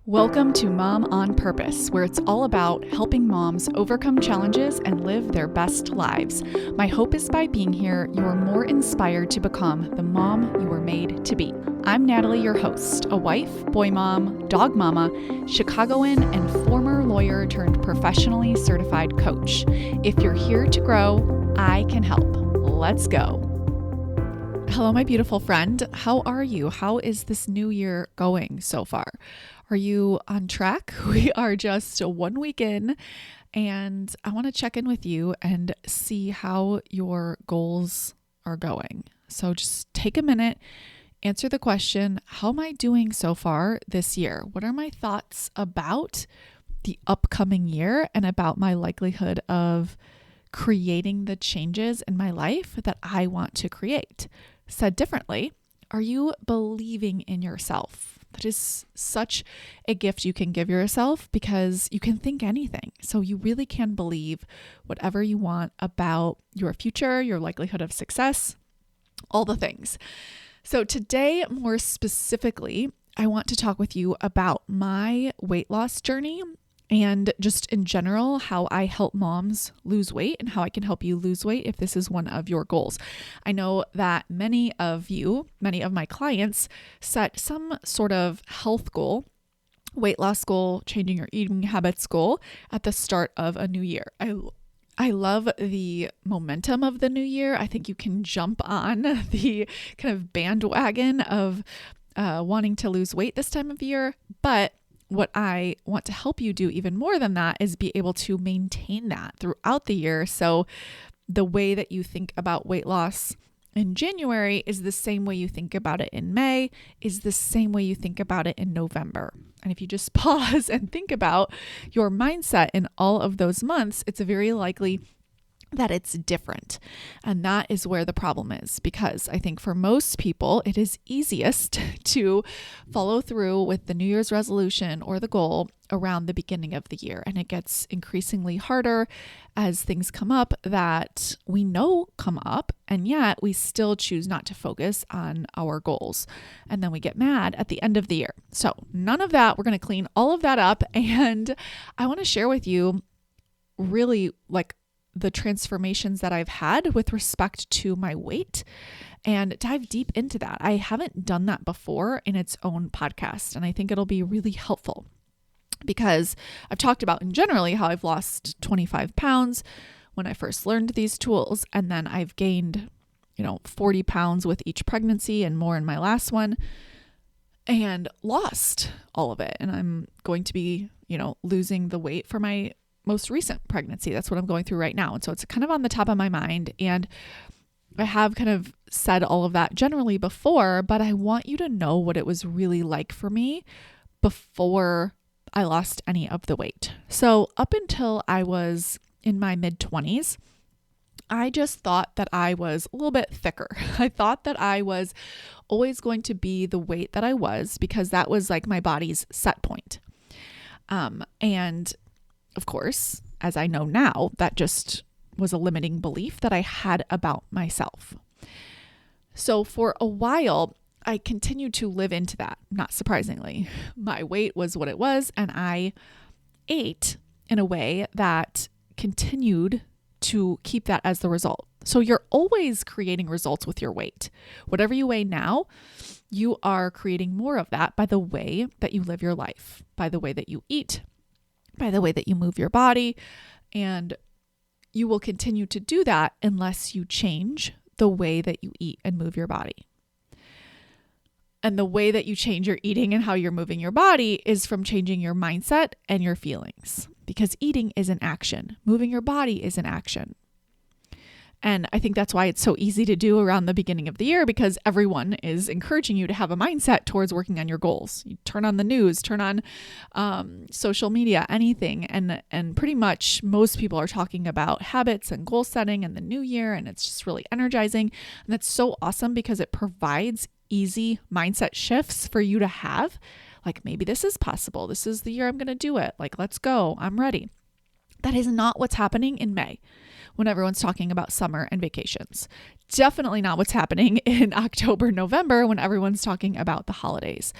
Welcome to Mom on Purpose, where it's all about helping moms overcome challenges and live their best lives. My hope is by being here, you're more inspired to become the mom you were made to be. I'm Natalie, your host, a wife, boy mom, dog mama, Chicagoan, and former lawyer turned professionally certified coach. If you're here to grow, I can help. Let's go. Hello, my beautiful friend. How are you? How is this new year going so far? Are you on track? We are just 1 week in, and I want to check in with you and see how your goals are going. So just take a minute, answer the question, how am I doing so far this year? What are my thoughts about the upcoming year and about my likelihood of creating the changes in my life that I want to create? Said differently, are you believing in yourself? That is such a gift you can give yourself because you can think anything. So you really can believe whatever you want about your future, your likelihood of success, all the things. So today, more specifically, I want to talk with you about my weight loss journey and just in general, how I help moms lose weight and how I can help you lose weight if this is one of your goals. I know that many of my clients set some sort of health goal, weight loss goal, changing your eating habits goal at the start of a new year. I love the momentum of the new year. I think you can jump on the kind of bandwagon of wanting to lose weight this time of year, but what I want to help you do even more than that is be able to maintain that throughout the year. So the way that you think about weight loss in January is the same way you think about it in May, is the same way you think about it in November. And if you just pause and think about your mindset in all of those months, it's very likely that it's different. And that is where the problem is, because I think for most people, it is easiest to follow through with the New Year's resolution or the goal around the beginning of the year. And it gets increasingly harder as things come up that we know come up, and yet we still choose not to focus on our goals. And then we get mad at the end of the year. So none of that, we're going to clean all of that up. And I want to share with you really the transformations that I've had with respect to my weight and dive deep into that. I haven't done that before in its own podcast, and I think it'll be really helpful because I've talked about in generally how I've lost 25 pounds when I first learned these tools, and then I've gained, 40 pounds with each pregnancy and more in my last one, and lost all of it. And I'm going to be, losing the weight for my most recent pregnancy. That's what I'm going through right now. And so it's kind of on the top of my mind. And I have kind of said all of that generally before, but I want you to know what it was really like for me before I lost any of the weight. So up until I was in my mid-20s, I just thought that I was a little bit thicker. I thought that I was always going to be the weight that I was because that was like my body's set point. And of course, as I know now, that just was a limiting belief that I had about myself. So for a while, I continued to live into that, not surprisingly. My weight was what it was, and I ate in a way that continued to keep that as the result. So you're always creating results with your weight. Whatever you weigh now, you are creating more of that by the way that you live your life, by the way that you eat, by the way that you move your body, and you will continue to do that unless you change the way that you eat and move your body. And the way that you change your eating and how you're moving your body is from changing your mindset and your feelings, because eating is an action. Moving your body is an action. And I think that's why it's so easy to do around the beginning of the year, because everyone is encouraging you to have a mindset towards working on your goals. You turn on the news, turn on social media, anything. And pretty much most people are talking about habits and goal setting and the new year. And it's just really energizing. And that's so awesome because it provides easy mindset shifts for you to have. Like, maybe this is possible. This is the year I'm going to do it. Like, let's go. I'm ready. That is not what's happening in May when everyone's talking about summer and vacations. Definitely not what's happening in October, November when everyone's talking about the holidays.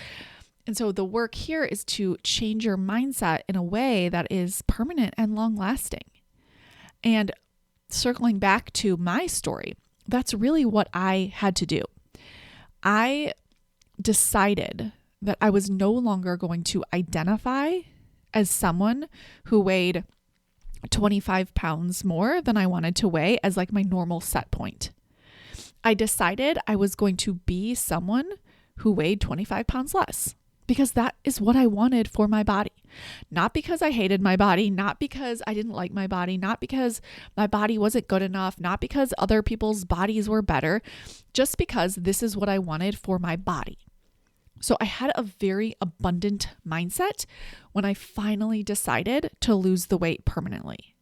And so the work here is to change your mindset in a way that is permanent and long lasting. And circling back to my story, that's really what I had to do. I decided that I was no longer going to identify as someone who weighed 25 pounds more than I wanted to weigh as like my normal set point. I decided I was going to be someone who weighed 25 pounds less because that is what I wanted for my body. Not because I hated my body, not because I didn't like my body, not because my body wasn't good enough, not because other people's bodies were better, just because this is what I wanted for my body. So I had a very abundant mindset when I finally decided to lose the weight permanently.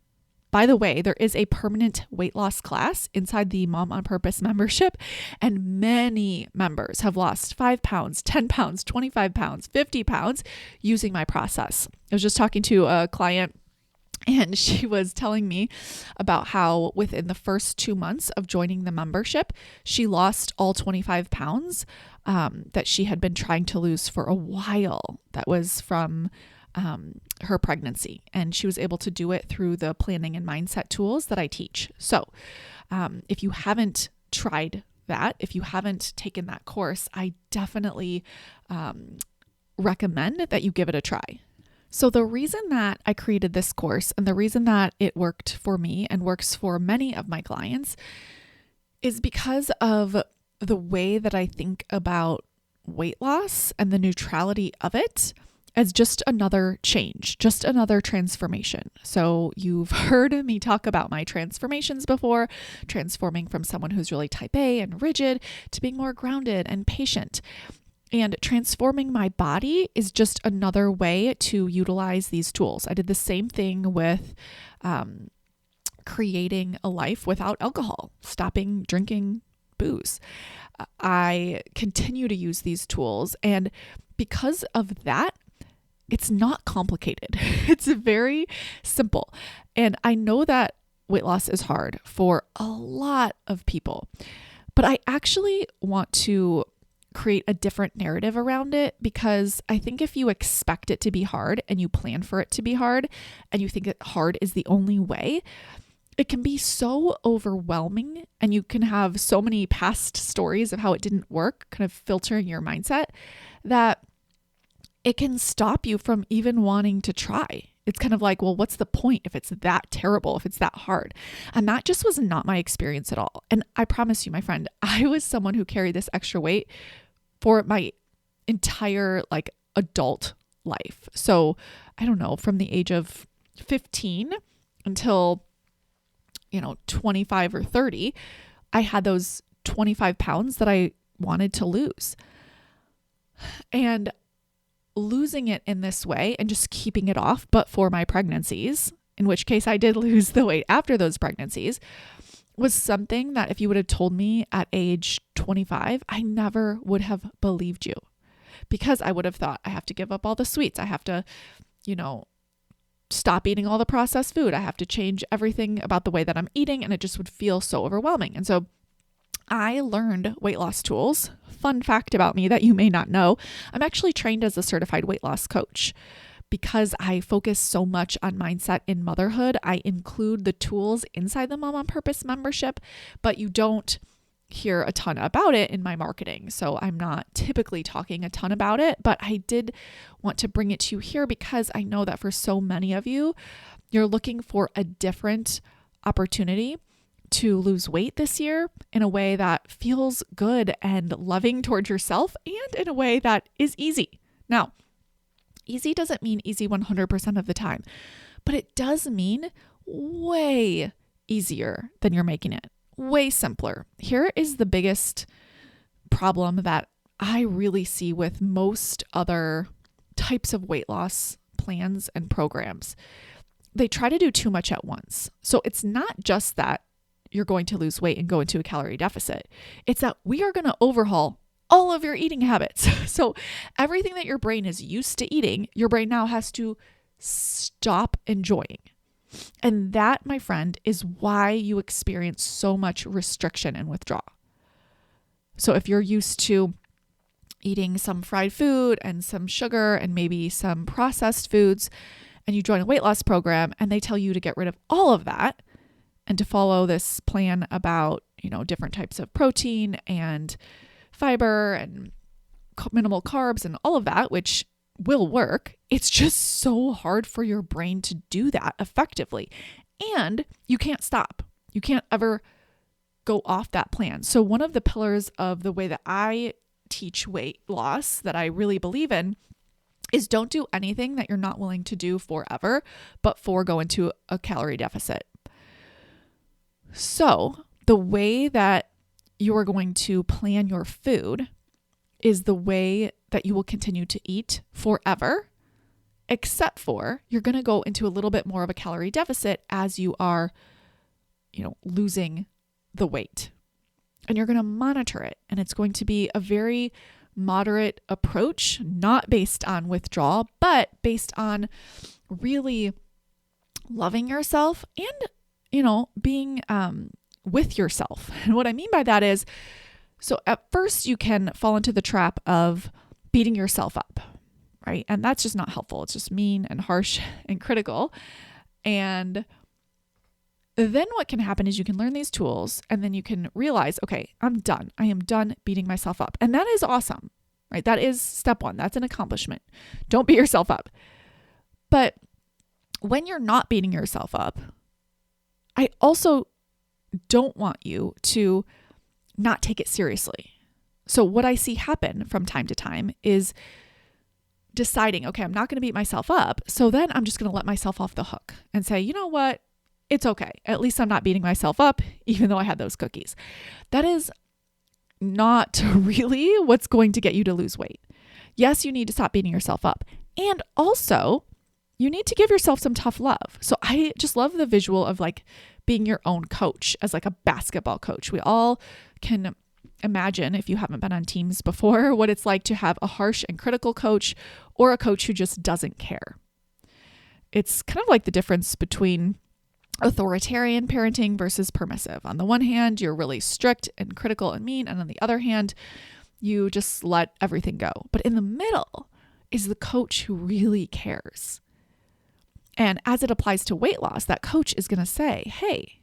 By the way, there is a permanent weight loss class inside the Mom on Purpose membership, and many members have lost 5 pounds, 10 pounds, 25 pounds, 50 pounds using my process. I was just talking to a client and she was telling me about how within the first 2 months of joining the membership, she lost all 25 pounds that she had been trying to lose for a while. That was from her pregnancy. And she was able to do it through the planning and mindset tools that I teach. So if you haven't tried that, if you haven't taken that course, I definitely recommend that you give it a try. So the reason that I created this course and the reason that it worked for me and works for many of my clients is because of the way that I think about weight loss and the neutrality of it as just another change, just another transformation. So you've heard me talk about my transformations before, transforming from someone who's really type A and rigid to being more grounded and patient. And transforming my body is just another way to utilize these tools. I did the same thing with creating a life without alcohol, stopping drinking booze. I continue to use these tools. And because of that, it's not complicated. It's very simple. And I know that weight loss is hard for a lot of people, but I actually want to create a different narrative around it, because I think if you expect it to be hard and you plan for it to be hard and you think that hard is the only way, it can be so overwhelming, and you can have so many past stories of how it didn't work kind of filtering your mindset that it can stop you from even wanting to try. It's kind of like, well, what's the point if it's that terrible, if it's that hard? And that just was not my experience at all. And I promise you, my friend, I was someone who carried this extra weight for my entire adult life. So I don't know, from the age of 15 until 25 or 30, I had those 25 pounds that I wanted to lose. And losing it in this way and just keeping it off, but for my pregnancies, in which case I did lose the weight after those pregnancies, was something that if you would have told me at age 25, I never would have believed you, because I would have thought I have to give up all the sweets. I have to, stop eating all the processed food. I have to change everything about the way that I'm eating, and it just would feel so overwhelming. And so I learned weight loss tools. Fun fact about me that you may not know, I'm actually trained as a certified weight loss coach. Because I focus so much on mindset in motherhood, I include the tools inside the Mom on Purpose membership, but you don't hear a ton about it in my marketing. So I'm not typically talking a ton about it, but I did want to bring it to you here because I know that for so many of you, you're looking for a different opportunity to lose weight this year in a way that feels good and loving towards yourself, and in a way that is easy. Now, easy doesn't mean easy 100% of the time, but it does mean way easier than you're making it, way simpler. Here is the biggest problem that I really see with most other types of weight loss plans and programs. They try to do too much at once. So it's not just that you're going to lose weight and go into a calorie deficit. It's that we are going to overhaul all of your eating habits. So everything that your brain is used to eating, your brain now has to stop enjoying. And that, my friend, is why you experience so much restriction and withdrawal. So if you're used to eating some fried food and some sugar and maybe some processed foods, and you join a weight loss program and they tell you to get rid of all of that and to follow this plan about, different types of protein and fiber and minimal carbs and all of that, which will work. It's just so hard for your brain to do that effectively. And you can't stop. You can't ever go off that plan. So one of the pillars of the way that I teach weight loss that I really believe in is don't do anything that you're not willing to do forever, but go into a calorie deficit. So the way that you are going to plan your food is the way that you will continue to eat forever, except for you're going to go into a little bit more of a calorie deficit as you are, losing the weight. And you're going to monitor it. And it's going to be a very moderate approach, not based on withdrawal, but based on really loving yourself and, being with yourself. And what I mean by that is, so at first you can fall into the trap of beating yourself up, right? And that's just not helpful. It's just mean and harsh and critical. And then what can happen is you can learn these tools and then you can realize, okay, I'm done. I am done beating myself up. And that is awesome, right? That is step one. That's an accomplishment. Don't beat yourself up. But when you're not beating yourself up, I also don't want you to not take it seriously. So what I see happen from time to time is deciding, okay, I'm not going to beat myself up. So then I'm just going to let myself off the hook and say, you know what? It's okay. At least I'm not beating myself up, even though I had those cookies. That is not really what's going to get you to lose weight. Yes, you need to stop beating yourself up. And also, you need to give yourself some tough love. So I just love the visual of like being your own coach as like a basketball coach. We all can imagine, if you haven't been on teams before, what it's like to have a harsh and critical coach or a coach who just doesn't care. It's kind of like the difference between authoritarian parenting versus permissive. On the one hand, you're really strict and critical and mean. And on the other hand, you just let everything go. But in the middle is the coach who really cares. And as it applies to weight loss, that coach is going to say, hey,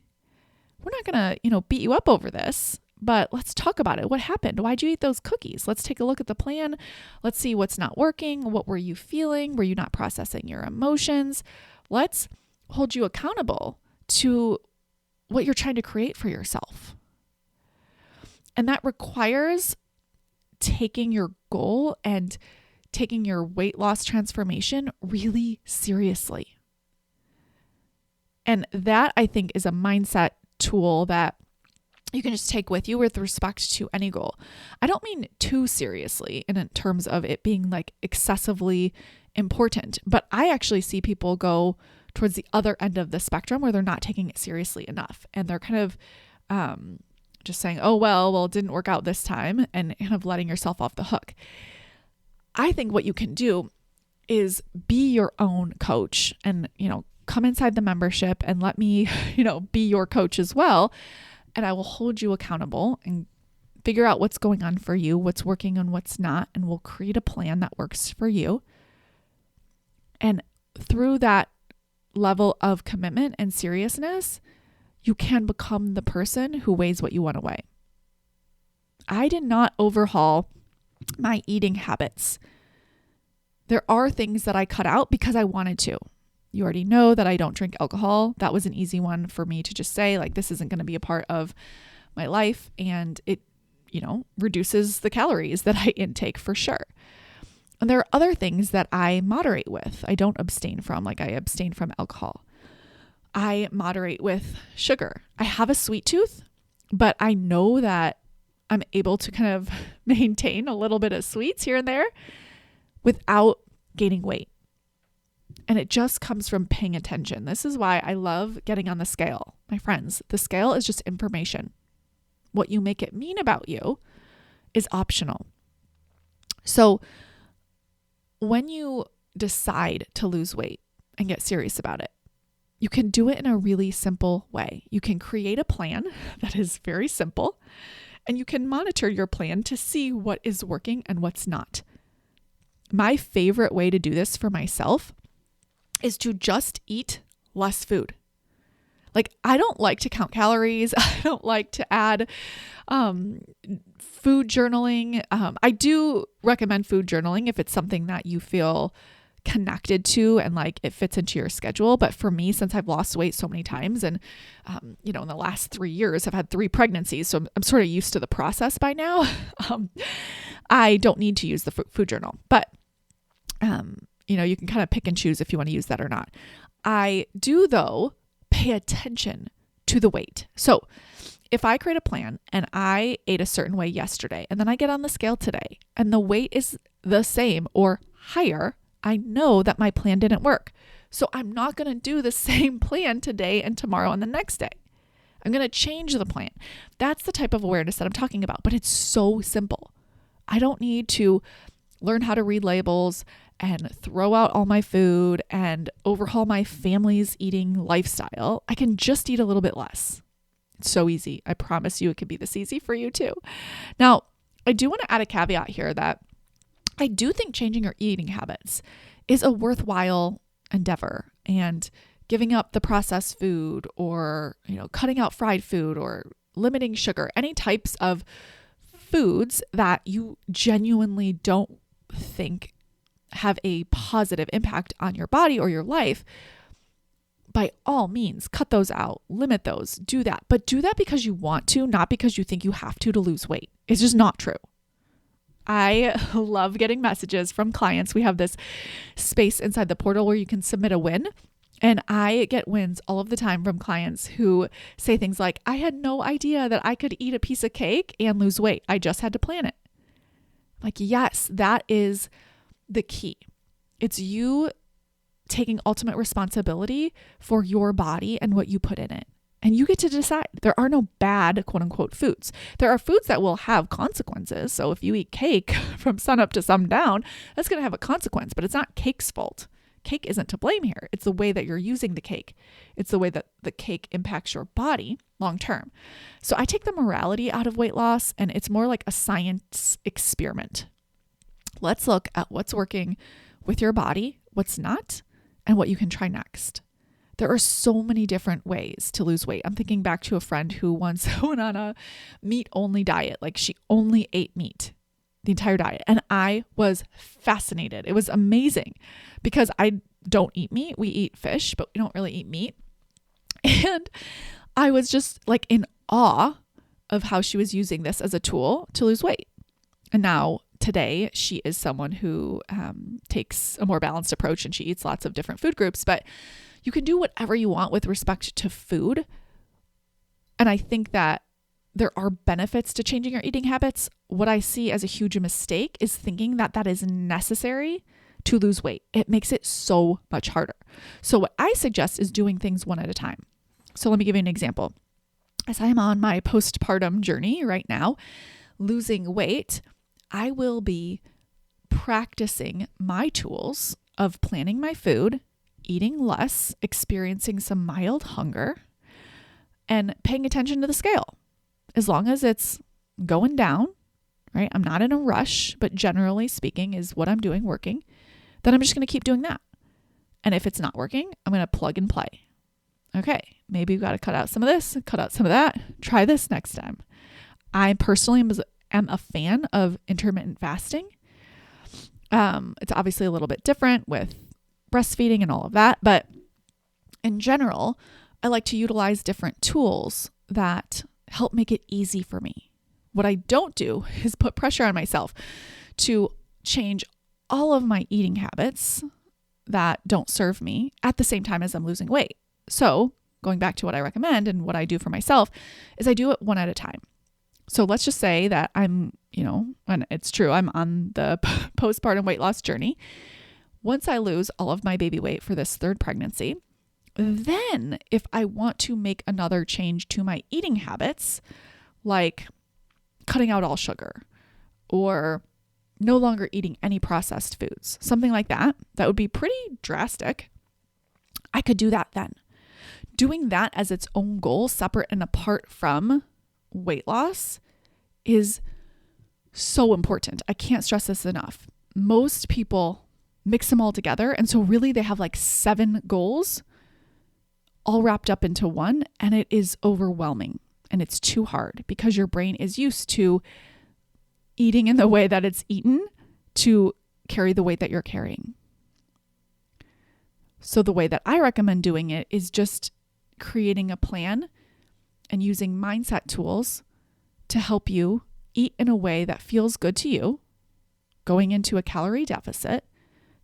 we're not going to, beat you up over this, but let's talk about it. What happened? Why'd you eat those cookies? Let's take a look at the plan. Let's see what's not working. What were you feeling? Were you not processing your emotions? Let's hold you accountable to what you're trying to create for yourself. And that requires taking your goal and taking your weight loss transformation really seriously. And that, I think, is a mindset tool that you can just take with you with respect to any goal. I don't mean too seriously in terms of it being like excessively important, but I actually see people go towards the other end of the spectrum where they're not taking it seriously enough. And they're kind of just saying, oh, well, it didn't work out this time, and kind of letting yourself off the hook. I think what you can do is be your own coach and, come inside the membership and let me, be your coach as well. And I will hold you accountable and figure out what's going on for you, what's working and what's not. And we'll create a plan that works for you. And through that level of commitment and seriousness, you can become the person who weighs what you want to weigh. I did not overhaul my eating habits. There are things that I cut out because I wanted to. You already know that I don't drink alcohol. That was an easy one for me to just say, like, this isn't going to be a part of my life. And it, reduces the calories that I intake for sure. And there are other things that I moderate with. I don't abstain from, like I abstain from alcohol. I moderate with sugar. I have a sweet tooth, but I know that I'm able to kind of maintain a little bit of sweets here and there without gaining weight. And it just comes from paying attention. This is why I love getting on the scale. My friends, the scale is just information. What you make it mean about you is optional. So when you decide to lose weight and get serious about it, you can do it in a really simple way. You can create a plan that is very simple And you can monitor your plan to see what is working and what's not. My favorite way to do this for myself is to just eat less food. Like, I don't like to count calories. I don't like to add food journaling. I do recommend food journaling if it's something that you feel connected to and like it fits into your schedule. But for me, since I've lost weight so many times and, in the last 3 years, I've had 3 pregnancies. So I'm sort of used to the process by now. I don't need to use the food journal, but, you can kind of pick and choose if you want to use that or not. I do, though, pay attention to the weight. So if I create a plan and I ate a certain way yesterday and then I get on the scale today and the weight is the same or higher, I know that my plan didn't work. So I'm not going to do the same plan today and tomorrow and the next day. I'm going to change the plan. That's the type of awareness that I'm talking about, but it's so simple. I don't need to learn how to read labels and throw out all my food and overhaul my family's eating lifestyle. I can just eat a little bit less. It's so easy. I promise you it could be this easy for you too. Now, I do want to add a caveat here that I do think changing your eating habits is a worthwhile endeavor, and giving up the processed food or, cutting out fried food or limiting sugar, any types of foods that you genuinely don't think have a positive impact on your body or your life, by all means, cut those out, limit those, do that. But do that because you want to, not because you think you have to lose weight. It's just not true. I love getting messages from clients. We have this space inside the portal where you can submit a win. And I get wins all of the time from clients who say things like, I had no idea that I could eat a piece of cake and lose weight. I just had to plan it. Like, yes, that is the key. It's you taking ultimate responsibility for your body and what you put in it. And you get to decide. There are no bad, quote unquote, foods. There are foods that will have consequences. So if you eat cake from sunup to sundown, that's going to have a consequence, but it's not cake's fault. Cake isn't to blame here. It's the way that you're using the cake. It's the way that the cake impacts your body long term. So I take the morality out of weight loss, and it's more like a science experiment. Let's look at what's working with your body, what's not, and what you can try next. There are so many different ways to lose weight. I'm thinking back to a friend who once went on a meat-only diet. Like, she only ate meat the entire diet. And I was fascinated. It was amazing because I don't eat meat. We eat fish, but we don't really eat meat. And I was just like in awe of how she was using this as a tool to lose weight. And now today she is someone who takes a more balanced approach, and she eats lots of different food groups, but you can do whatever you want with respect to food. And I think that there are benefits to changing your eating habits. What I see as a huge mistake is thinking that that is necessary to lose weight. It makes it so much harder. So what I suggest is doing things one at a time. So let me give you an example. As I am on my postpartum journey right now, losing weight, I will be practicing my tools of planning my food, eating less, experiencing some mild hunger, and paying attention to the scale. As long as it's going down, right? I'm not in a rush, but generally speaking, is what I'm doing working? Then I'm just going to keep doing that. And if it's not working, I'm going to plug and play. Okay, maybe we've got to cut out some of this, cut out some of that. Try this next time. I personally am a fan of intermittent fasting. It's obviously a little bit different with breastfeeding and all of that, but in general, I like to utilize different tools that help make it easy for me. What I don't do is put pressure on myself to change all of my eating habits that don't serve me at the same time as I'm losing weight. So going back to what I recommend and what I do for myself is I do it one at a time. So let's just say that I'm, and it's true, I'm on the postpartum weight loss journey. Once I lose all of my baby weight for this third pregnancy, then if I want to make another change to my eating habits, like cutting out all sugar or no longer eating any processed foods, something like that, that would be pretty drastic. I could do that then. Doing that as its own goal, separate and apart from weight loss, is so important. I can't stress this enough. Most people mix them all together. And so really they have like 7 goals all wrapped up into one, and it is overwhelming and it's too hard because your brain is used to eating in the way that it's eaten to carry the weight that you're carrying. So the way that I recommend doing it is just creating a plan and using mindset tools to help you eat in a way that feels good to you, going into a calorie deficit,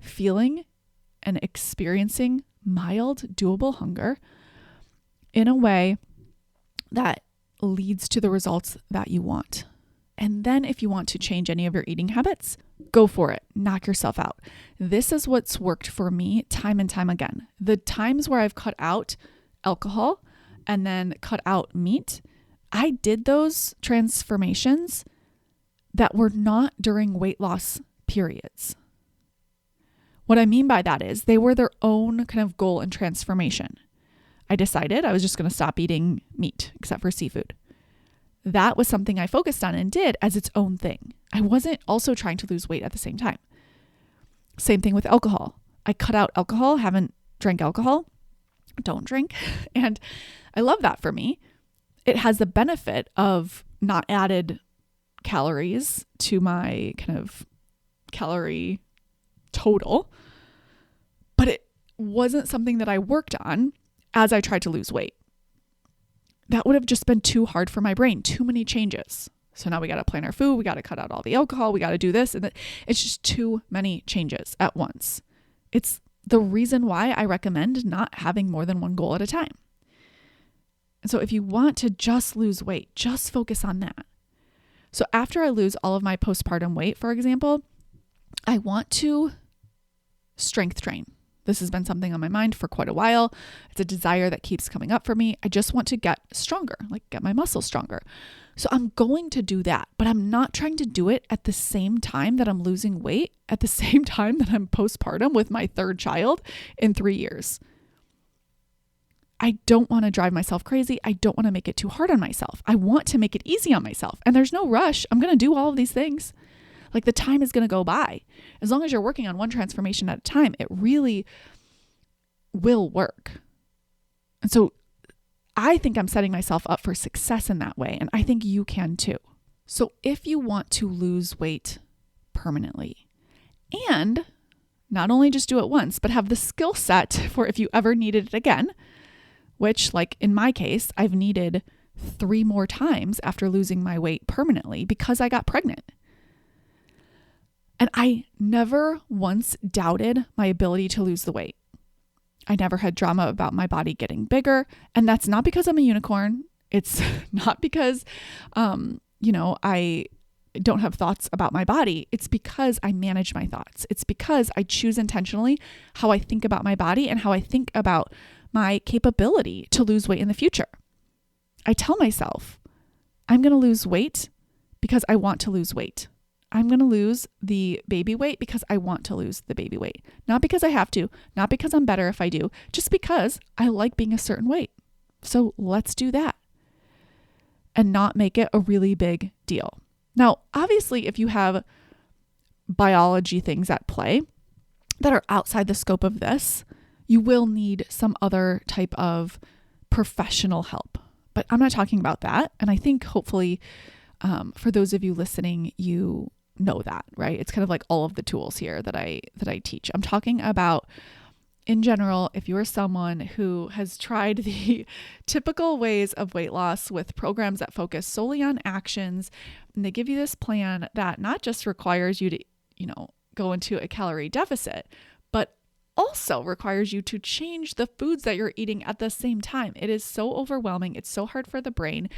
feeling and experiencing mild, doable hunger in a way that leads to the results that you want. And then if you want to change any of your eating habits, go for it. Knock yourself out. This is what's worked for me time and time again. The times where I've cut out alcohol and then cut out meat, I did those transformations that were not during weight loss periods. What I mean by that is they were their own kind of goal and transformation. I decided I was just going to stop eating meat except for seafood. That was something I focused on and did as its own thing. I wasn't also trying to lose weight at the same time. Same thing with alcohol. I cut out alcohol, haven't drank alcohol, don't drink. And I love that for me. It has the benefit of not added calories to my kind of calorie total, but it wasn't something that I worked on as I tried to lose weight. That would have just been too hard for my brain, too many changes. So now we got to plan our food, we got to cut out all the alcohol, we got to do this, and it's just too many changes at once. It's the reason why I recommend not having more than one goal at a time. And so if you want to just lose weight, just focus on that. So after I lose all of my postpartum weight, for example, I want to strength train. This has been something on my mind for quite a while. It's a desire that keeps coming up for me. I just want to get stronger, like get my muscles stronger. So I'm going to do that, but I'm not trying to do it at the same time that I'm losing weight, at the same time that I'm postpartum with my 3rd child in 3 years. I don't want to drive myself crazy. I don't want to make it too hard on myself. I want to make it easy on myself. And there's no rush. I'm going to do all of these things. Like the time is going to go by. As long as you're working on one transformation at a time, it really will work. And so I think I'm setting myself up for success in that way. And I think you can too. So if you want to lose weight permanently and not only just do it once, but have the skill set for if you ever needed it again, which like in my case, I've needed 3 more times after losing my weight permanently because I got pregnant. And I never once doubted my ability to lose the weight. I never had drama about my body getting bigger. And that's not because I'm a unicorn. It's not because, I don't have thoughts about my body. It's because I manage my thoughts. It's because I choose intentionally how I think about my body and how I think about my capability to lose weight in the future. I tell myself, I'm going to lose weight because I want to lose weight. I'm going to lose the baby weight because I want to lose the baby weight. Not because I have to, not because I'm better if I do, just because I like being a certain weight. So let's do that and not make it a really big deal. Now, obviously, if you have biology things at play that are outside the scope of this, you will need some other type of professional help. But I'm not talking about that. And I think hopefully for those of you listening, you know that, right? It's kind of like all of the tools here that I teach. I'm talking about in general, if you're someone who has tried the typical ways of weight loss with programs that focus solely on actions, and they give you this plan that not just requires you to, go into a calorie deficit, but also requires you to change the foods that you're eating at the same time. It is so overwhelming. It's so hard for the brain.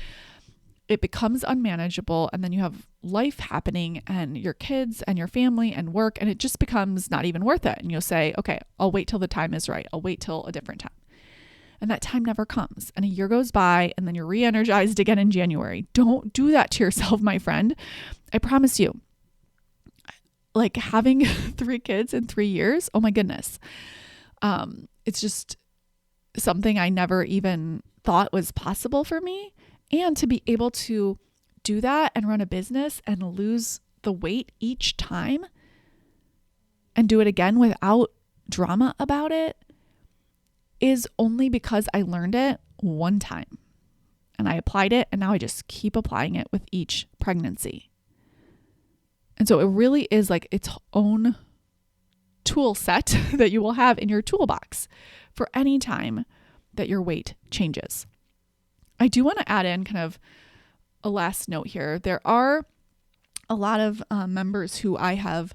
It becomes unmanageable, and then you have life happening and your kids and your family and work, and it just becomes not even worth it. And you'll say, okay, I'll wait till the time is right. I'll wait till a different time. And that time never comes. And a year goes by, and then you're re-energized again in January. Don't do that to yourself, my friend. I promise you. Like having 3 kids in 3 years, oh my goodness. It's just something I never even thought was possible for me. And to be able to do that and run a business and lose the weight each time and do it again without drama about it is only because I learned it one time and I applied it, and now I just keep applying it with each pregnancy. And so it really is like its own tool set that you will have in your toolbox for any time that your weight changes. I do want to add in kind of a last note here. There are a lot of members who I have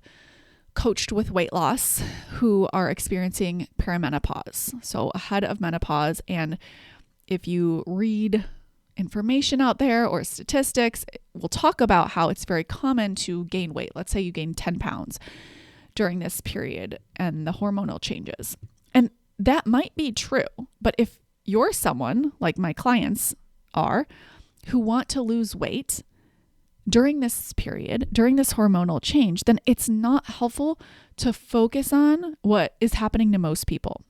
coached with weight loss who are experiencing perimenopause, so ahead of menopause. And if you read information out there or statistics, we'll talk about how it's very common to gain weight. Let's say you gain 10 pounds during this period and the hormonal changes. And that might be true, but if you're someone like my clients are who want to lose weight during this period, during this hormonal change, then it's not helpful to focus on what is happening to most people.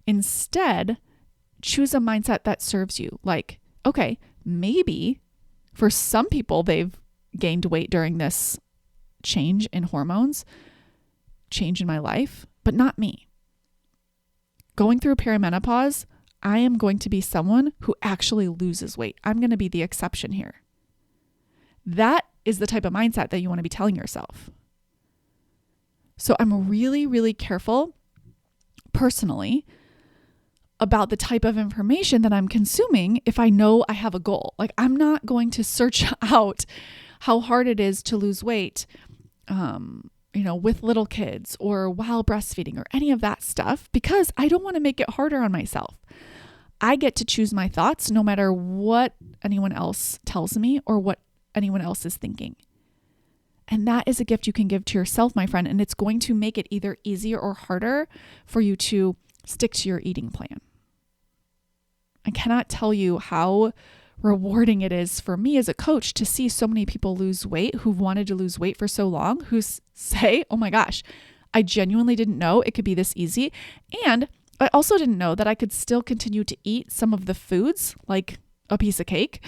Instead, choose a mindset that serves you. Like, okay, maybe for some people they've gained weight during this change in hormones, change in my life, but not me. Going through perimenopause, I am going to be someone who actually loses weight. I'm going to be the exception here. That is the type of mindset that you want to be telling yourself. So I'm really, really careful personally about the type of information that I'm consuming if I know I have a goal. Like, I'm not going to search out how hard it is to lose weight, with little kids or while breastfeeding or any of that stuff, because I don't want to make it harder on myself. I get to choose my thoughts no matter what anyone else tells me or what anyone else is thinking. And that is a gift you can give to yourself, my friend. And it's going to make it either easier or harder for you to stick to your eating plan. I cannot tell you how rewarding it is for me as a coach to see so many people lose weight who've wanted to lose weight for so long, who say, oh my gosh, I genuinely didn't know it could be this easy. And I also didn't know that I could still continue to eat some of the foods, like a piece of cake,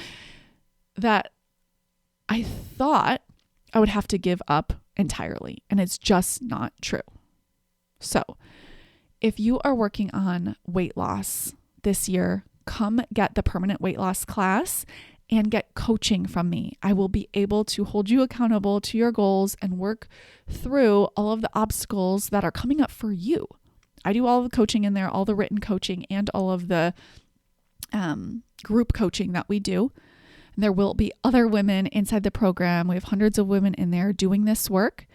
that I thought I would have to give up entirely. And it's just not true. So if you are working on weight loss this year, come get the permanent weight loss class and get coaching from me. I will be able to hold you accountable to your goals and work through all of the obstacles that are coming up for you. I do all the coaching in there, all the written coaching and all of the group coaching that we do. And there will be other women inside the program. We have hundreds of women in there doing this work.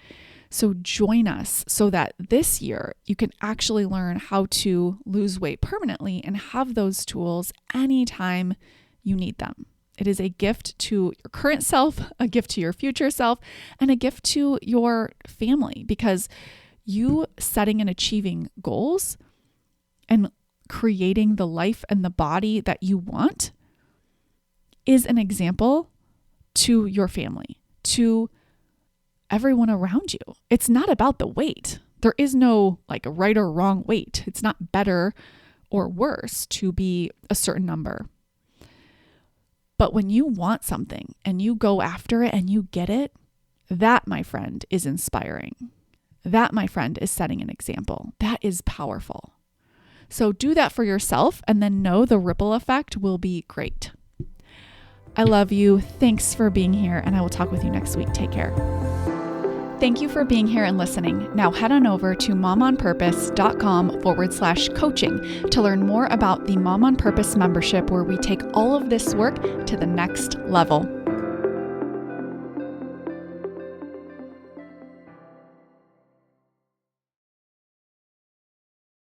So join us so that this year you can actually learn how to lose weight permanently and have those tools anytime you need them. It is a gift to your current self, a gift to your future self, and a gift to your family, because you setting and achieving goals and creating the life and the body that you want is an example to your family, to everyone around you. It's not about the weight. There is no like right or wrong weight. It's not better or worse to be a certain number. But when you want something and you go after it and you get it, that, my friend, is inspiring. That, my friend, is setting an example. That is powerful. So do that for yourself and then know the ripple effect will be great. I love you. Thanks for being here, and I will talk with you next week. Take care. Thank you for being here and listening. Now head on over to momonpurpose.com/coaching to learn more about the Mom on Purpose membership, where we take all of this work to the next level.